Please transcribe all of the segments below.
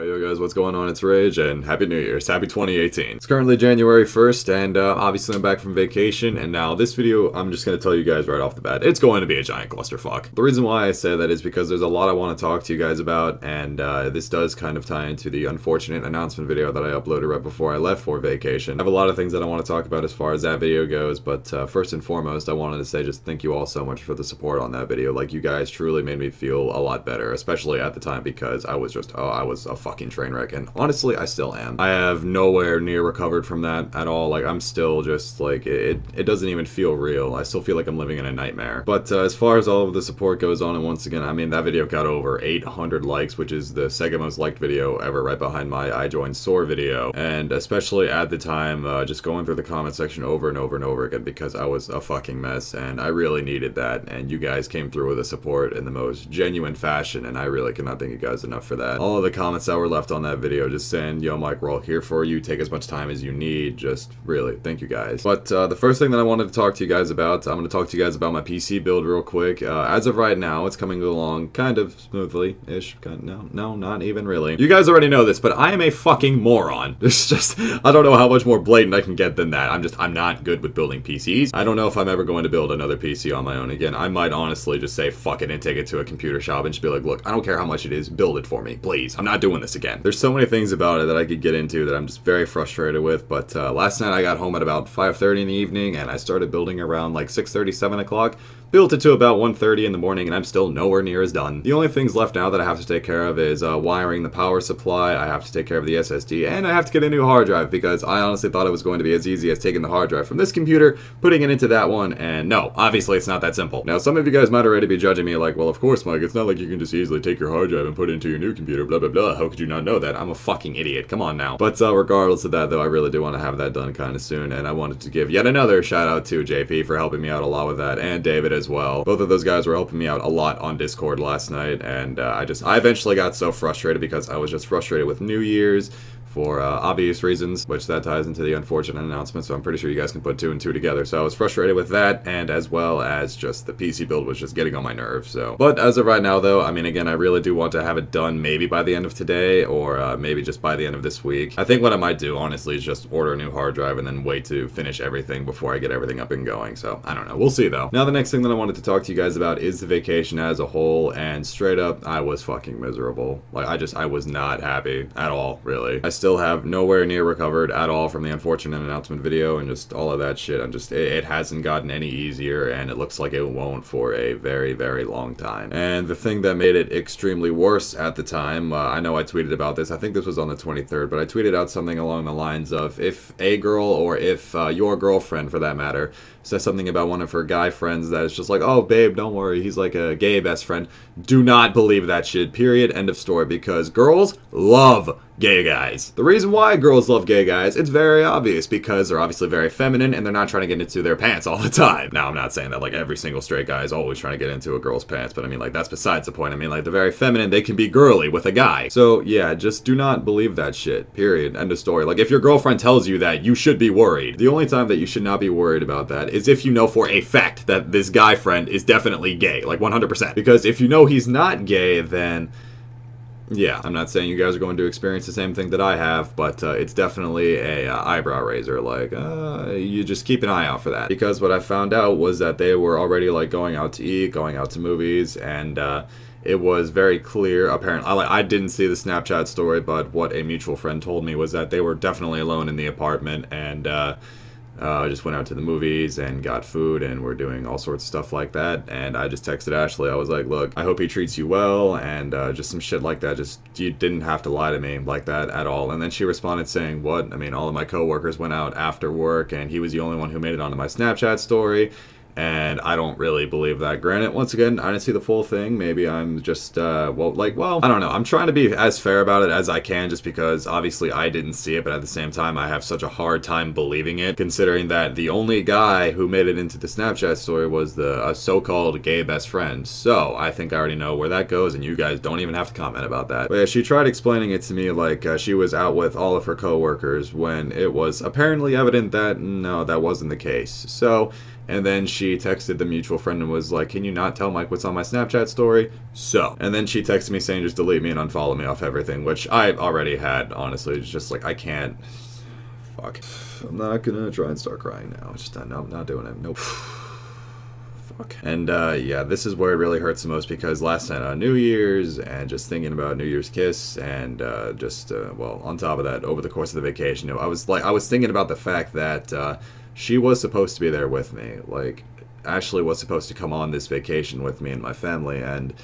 Alright, yo guys, what's going on? It's Rage, and Happy New Year's. Happy 2018. It's currently January 1st, and obviously I'm back from vacation, and now this video, I'm just gonna tell you guys right off the bat, it's going to be a giant clusterfuck. The reason why I say that is because there's a lot I want to talk to you guys about, and this does kind of tie into the unfortunate announcement video that I uploaded right before I left for vacation. I have a lot of things that I want to talk about as far as that video goes, but first and foremost, I wanted to say just thank you all so much for the support on that video. Like, you guys truly made me feel a lot better, especially at the time, because I was just, I was a fucking train wreck, and honestly, I still am. I have nowhere near recovered from that at all. Like, I'm still just, like, it doesn't even feel real. I still feel like I'm living in a nightmare. But as far as all of the support goes on, and once again, I mean, that video got over 800 likes, which is the second most liked video ever, right behind my I Joined SOAR video, and especially at the time, just going through the comment section over and over and over again, because I was a fucking mess, and I really needed that, and you guys came through with the support in the most genuine fashion, and I really cannot thank you guys enough for that. All of the comments that were left on that video just saying, yo Mike, we're all here for you, take as much time as you need, just really, thank you guys. But the first thing that I wanted to talk to you guys about, I'm going to talk to you guys about my PC build real quick. As of right now, it's coming along kind of smoothly-ish, no, not even really. You guys already know this, but I am a fucking moron. It's just, I don't know how much more blatant I can get than that. I'm not good with building PCs. I don't know if I'm ever going to build another PC on my own again. I might honestly just say fuck it and take it to a computer shop and just be like, look, I don't care how much it is, build it for me, please. I'm not doing this again. There's so many things about it that I could get into that I'm just very frustrated with, but last night I got home at about 5:30 in the evening, and I started building around like 6:30, 7 o'clock. Built it to about 1:30 in the morning, and I'm still nowhere near as done. The only things left now that I have to take care of is wiring the power supply, I have to take care of the SSD, and I have to get a new hard drive, because I honestly thought it was going to be as easy as taking the hard drive from this computer, putting it into that one, and no, obviously it's not that simple. Now, some of you guys might already be judging me like, well, of course, Mike, it's not like you can just easily take your hard drive and put it into your new computer, blah, blah, blah. How could you not know that? I'm a fucking idiot. Come on now. But regardless of that, though, I really do want to have that done kind of soon, and I wanted to give yet another shout out to JP for helping me out a lot with that, and David as well. Both of those guys were helping me out a lot on Discord last night, and I eventually got so frustrated because I was just frustrated with New Year's for obvious reasons, which that ties into the unfortunate announcement, so I'm pretty sure you guys can put 2 and 2 together. So I was frustrated with that, and as well as just the PC build was just getting on my nerves, so. But as of right now, though, I mean, again, I really do want to have it done maybe by the end of today, or maybe just by the end of this week. I think what I might do, honestly, is just order a new hard drive and then wait to finish everything before I get everything up and going, so I don't know. We'll see, though. Now, the next thing that I wanted to talk to you guys about is the vacation as a whole, and straight up, I was fucking miserable. Like, I was not happy at all, really. I still have nowhere near recovered at all from the unfortunate announcement video and just all of that shit. It hasn't gotten any easier, and it looks like it won't for a very, very long time. And the thing that made it extremely worse at the time, I know I tweeted about this, I think this was on the 23rd, but I tweeted out something along the lines of, if a girl, or if your girlfriend for that matter, says something about one of her guy friends that is just like, oh babe, don't worry, he's like a gay best friend, do not believe that shit, period, end of story, because girls love gay guys. The reason why girls love gay guys, it's very obvious, because they're obviously very feminine and they're not trying to get into their pants all the time. Now, I'm not saying that like every single straight guy is always trying to get into a girl's pants, but I mean, like, that's besides the point. I mean, like, they're very feminine, they can be girly with a guy. So yeah, just do not believe that shit, period, end of story. Like, if your girlfriend tells you that, you should be worried. The only time that you should not be worried about that is if you know for a fact that this guy friend is definitely gay, like 100%. Because if you know he's not gay, then yeah, I'm not saying you guys are going to experience the same thing that I have, but it's definitely a eyebrow raiser. Like, you just keep an eye out for that. Because what I found out was that they were already, like, going out to eat, going out to movies, and it was very clear, apparently, I didn't see the Snapchat story, but what a mutual friend told me was that they were definitely alone in the apartment, and just went out to the movies and got food and we're doing all sorts of stuff like that. And I just texted Ashley, I was like, look, I hope he treats you well, and just some shit like that. Just, you didn't have to lie to me like that at all. And then she responded saying, what? I mean, all of my coworkers went out after work and he was the only one who made it onto my Snapchat story. And I don't really believe that. Granted, once again, I didn't see the full thing. Maybe I'm just, well, I don't know. I'm trying to be as fair about it as I can, just because obviously I didn't see it, but at the same time, I have such a hard time believing it, considering that the only guy who made it into the Snapchat story was the so-called gay best friend. So I think I already know where that goes, and you guys don't even have to comment about that. But yeah, she tried explaining it to me like she was out with all of her coworkers, when it was apparently evident that no, that wasn't the case. So And then she texted the mutual friend and was like, can you not tell Mike what's on my Snapchat story? So. And then she texted me saying just delete me and unfollow me off everything, which I already had, honestly. It's just like, I can't. Fuck. I'm not gonna try and start crying now. It's just, no, I'm not doing it. Nope. Fuck. And yeah, this is where it really hurts the most because last night on New Year's and just thinking about New Year's kiss and well, on top of that, over the course of the vacation, I was thinking about the fact that she was supposed to be there with me. Like, Ashley was supposed to come on this vacation with me and my family, and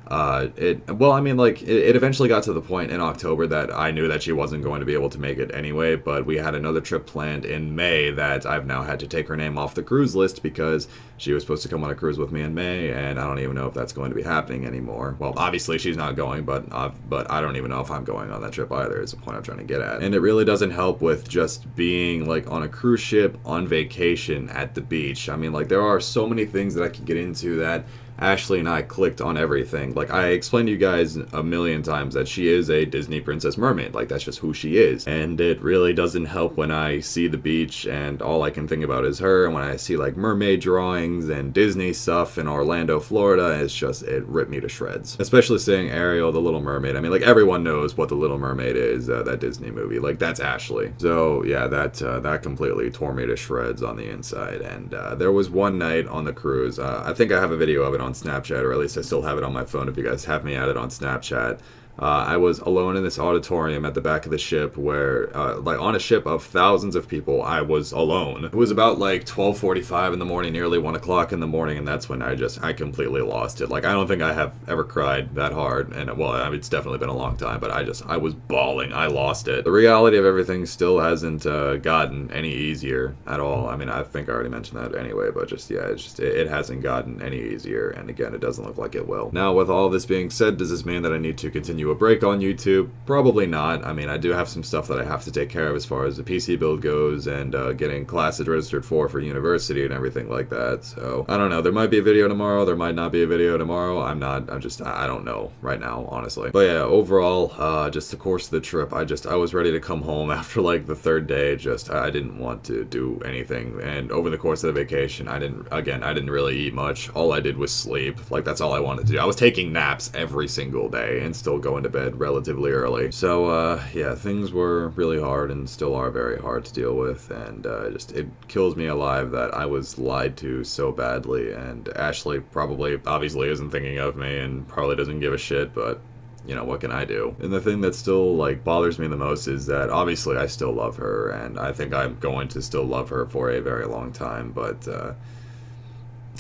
it eventually got to the point in October that I knew that she wasn't going to be able to make it anyway, but we had another trip planned in May that I've now had to take her name off the cruise list because she was supposed to come on a cruise with me in May, and I don't even know if that's going to be happening anymore. Well, obviously she's not going, but I don't even know if I'm going on that trip either, is the point I'm trying to get at. And it really doesn't help with just being, like, on a cruise ship, on vacation, at the beach. I mean, like, there are so many things that I could get into that Ashley and I clicked on everything. Like, I explained to you guys a million times that she is a Disney Princess Mermaid. Like, that's just who she is. And it really doesn't help when I see the beach and all I can think about is her. And when I see, like, mermaid drawings and Disney stuff in Orlando, Florida, it's just, it ripped me to shreds. Especially seeing Ariel, the Little Mermaid. I mean, like, everyone knows what the Little Mermaid is, that Disney movie. Like, that's Ashley. So, yeah, that completely tore me to shreds on the inside. And there was one night on the cruise, I think I have a video of it on Snapchat, or at least I still have it on my phone if you guys have me at it on Snapchat. I was alone in this auditorium at the back of the ship where, like, on a ship of thousands of people, I was alone. It was about, like, 12:45 in the morning, nearly 1 o'clock in the morning, and that's when I completely lost it. Like, I don't think I have ever cried that hard, and, well, I mean, it's definitely been a long time, but I was bawling. I lost it. The reality of everything still hasn't gotten any easier at all. I mean, I think I already mentioned that anyway, but just, yeah, it hasn't gotten any easier, and again, it doesn't look like it will. Now, with all this being said, does this mean that I need to continue a break on YouTube? Probably not. I mean, I do have some stuff that I have to take care of as far as the PC build goes and getting classes registered for university and everything like that. So, I don't know. There might be a video tomorrow. There might not be a video tomorrow. I don't know right now, honestly. But yeah, overall, just the course of the trip, I was ready to come home after, like, the third day. I didn't want to do anything. And over the course of the vacation, I didn't really eat much. All I did was sleep. Like, that's all I wanted to do. I was taking naps every single day and still going to bed relatively early. So, yeah, things were really hard and still are very hard to deal with, and it kills me alive that I was lied to so badly, and Ashley obviously isn't thinking of me and probably doesn't give a shit, but you know, what can I do? And the thing that still, like, bothers me the most is that obviously I still love her, and I think I'm going to still love her for a very long time, but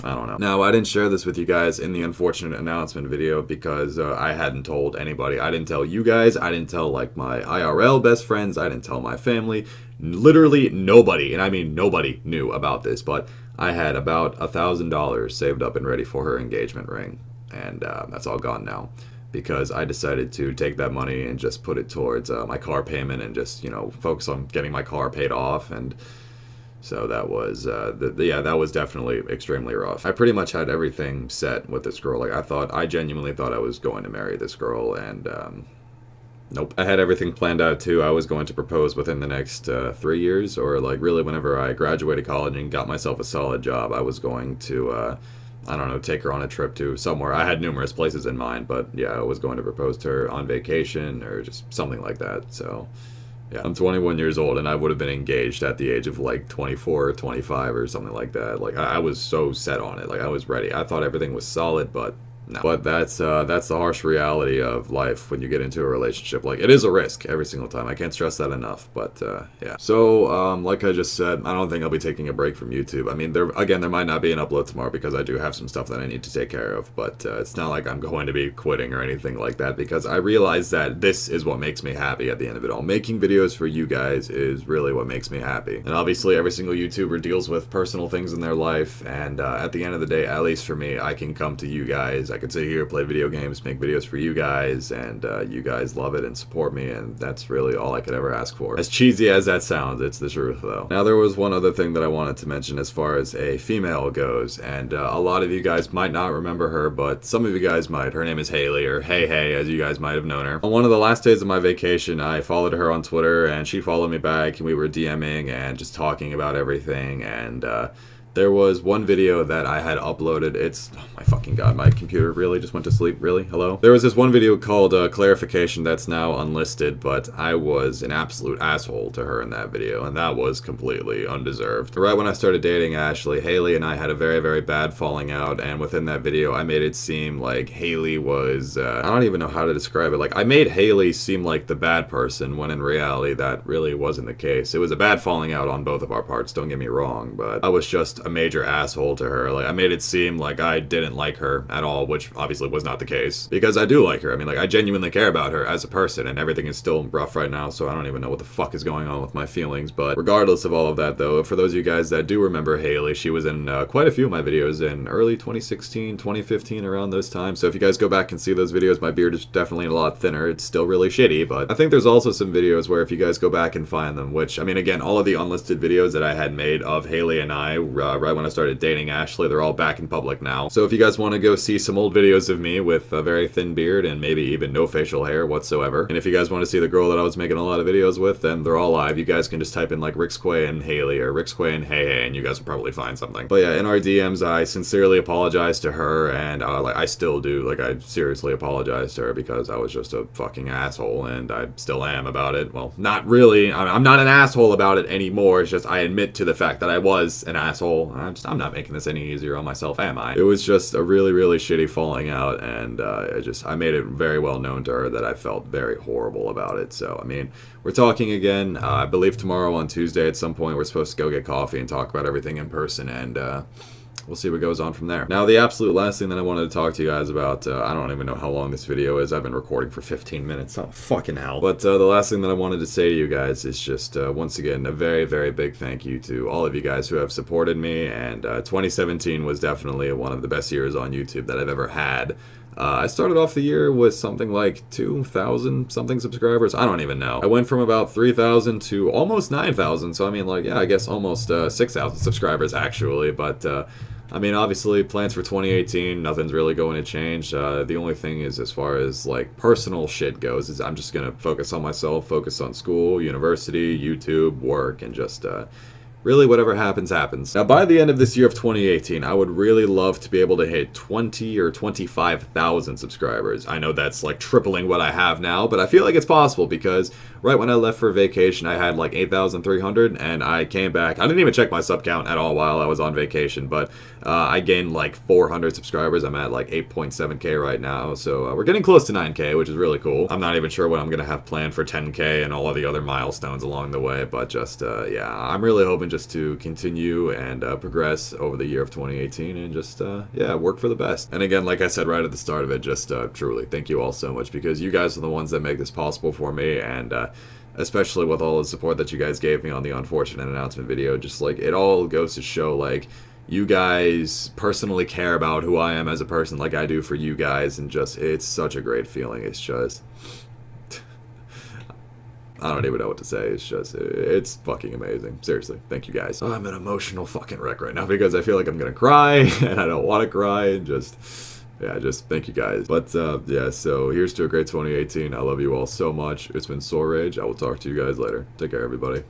I don't know. Now, I didn't share this with you guys in the unfortunate announcement video because I hadn't told anybody. I didn't tell you guys. I didn't tell, like, my IRL best friends. I didn't tell my family. Literally nobody, and I mean nobody, knew about this, but I had about $1,000 saved up and ready for her engagement ring, and that's all gone now because I decided to take that money and just put it towards my car payment and just, you know, focus on getting my car paid off. And so that was, yeah, that was definitely extremely rough. I pretty much had everything set with this girl. Like, I genuinely thought I was going to marry this girl, and nope. I had everything planned out too. I was going to propose within the next 3 years, or like really whenever I graduated college and got myself a solid job. I was going to, I don't know, take her on a trip to somewhere. I had numerous places in mind, but yeah, I was going to propose to her on vacation or just something like that. So yeah, I'm 21 years old, and I would have been engaged at the age of like 24 or 25 or something like that. Like, I was so set on it. Like, I was ready. I thought everything was solid, but no. But that's the harsh reality of life when you get into a relationship. Like, it is a risk every single time. I can't stress that enough, but yeah. So, like I just said, I don't think I'll be taking a break from YouTube. I mean, there might not be an upload tomorrow because I do have some stuff that I need to take care of, but it's not like I'm going to be quitting or anything like that, because I realize that this is what makes me happy at the end of it all. Making videos for you guys is really what makes me happy. And obviously, every single YouTuber deals with personal things in their life, and at the end of the day, at least for me, I can come to you guys. I can sit here, play video games, make videos for you guys, and you guys love it and support me, and that's really all I could ever ask for. As cheesy as that sounds, it's the truth, though. Now, there was one other thing that I wanted to mention as far as a female goes, and a lot of you guys might not remember her, but some of you guys might. Her name is Haley, or Hey, as you guys might have known her. On one of the last days of my vacation, I followed her on Twitter, and she followed me back, and we were DMing and just talking about everything, and There was one video that I had uploaded. It's, oh my fucking god, my computer really just went to sleep, really? Hello? There was this one video called Clarification that's now unlisted, but I was an absolute asshole to her in that video, and that was completely undeserved. Right when I started dating Ashley, Haley and I had a very, very bad falling out, and within that video I made it seem like Haley was, I don't even know how to describe it. Like, I made Haley seem like the bad person, when in reality that really wasn't the case. It was a bad falling out on both of our parts, don't get me wrong, but I was just a major asshole to her. Like, I made it seem like I didn't like her at all, which obviously was not the case, because I do like her. I mean, like, I genuinely care about her as a person, and everything is still rough right now, so I don't even know what the fuck is going on with my feelings. But regardless of all of that, though, for those of you guys that do remember Haley, she was in quite a few of my videos in early 2016, 2015, around those times. So if you guys go back and see those videos, my beard is definitely a lot thinner. It's still really shitty, but I think there's also some videos where if you guys go back and find them, which, I mean, again, all of the unlisted videos that I had made of Haley and I, right when I started dating Ashley, they're all back in public now. So if you guys want to go see some old videos of me with a very thin beard and maybe even no facial hair whatsoever, and if you guys want to see the girl that I was making a lot of videos with, then they're all live. You guys can just type in like Rxqe and Haley or Rxqe and Hey, and you guys will probably find something. But yeah, in our DMs, I sincerely apologize to her, and like, I still do. Like, I seriously apologize to her because I was just a fucking asshole, and I still am about it. Well, not really. I'm not an asshole about it anymore. It's just I admit to the fact that I was an asshole. I'm not making this any easier on myself, am I? It was just a really, really shitty falling out, and I made it very well known to her that I felt very horrible about it. So, I mean, we're talking again. I believe tomorrow on Tuesday at some point we're supposed to go get coffee and talk about everything in person, and we'll see what goes on from there. Now, the absolute last thing that I wanted to talk to you guys about, I don't even know how long this video is. I've been recording for 15 minutes. Oh, fucking hell. But the last thing that I wanted to say to you guys is just, once again, a very, very big thank you to all of you guys who have supported me, and 2017 was definitely one of the best years on YouTube that I've ever had. I started off the year with something like 2,000 something subscribers. I don't even know. I went from about 3,000 to almost 9,000. So I mean, like, yeah, I guess almost 6,000 subscribers actually. But I mean, obviously, plans for 2018, nothing's really going to change. The only thing is, as far as like personal shit goes, is I'm just gonna focus on myself, focus on school, university, YouTube, work, and just really, whatever happens, happens. Now, by the end of this year of 2018, I would really love to be able to hit 20 or 25,000 subscribers. I know that's like tripling what I have now, but I feel like it's possible because right when I left for vacation, I had like 8,300, and I came back. I didn't even check my sub count at all while I was on vacation, but I gained like 400 subscribers. I'm at like 8.7K right now, so we're getting close to 9K, which is really cool. I'm not even sure what I'm gonna have planned for 10K and all of the other milestones along the way, but just, yeah, I'm really hoping just to continue and progress over the year of 2018 and just, yeah, work for the best. And again, like I said right at the start of it, just truly, thank you all so much, because you guys are the ones that make this possible for me, and especially with all the support that you guys gave me on the unfortunate announcement video, just like, it all goes to show, like, you guys personally care about who I am as a person like I do for you guys, and just, it's such a great feeling. It's just, I don't even know what to say. It's just, it's fucking amazing. Seriously, thank you guys. Oh, I'm an emotional fucking wreck right now because I feel like I'm gonna cry, and I don't want to cry, and just, yeah, just thank you guys. But, yeah, so here's to a great 2018. I love you all so much. It's been Soul Rage. I will talk to you guys later. Take care, everybody.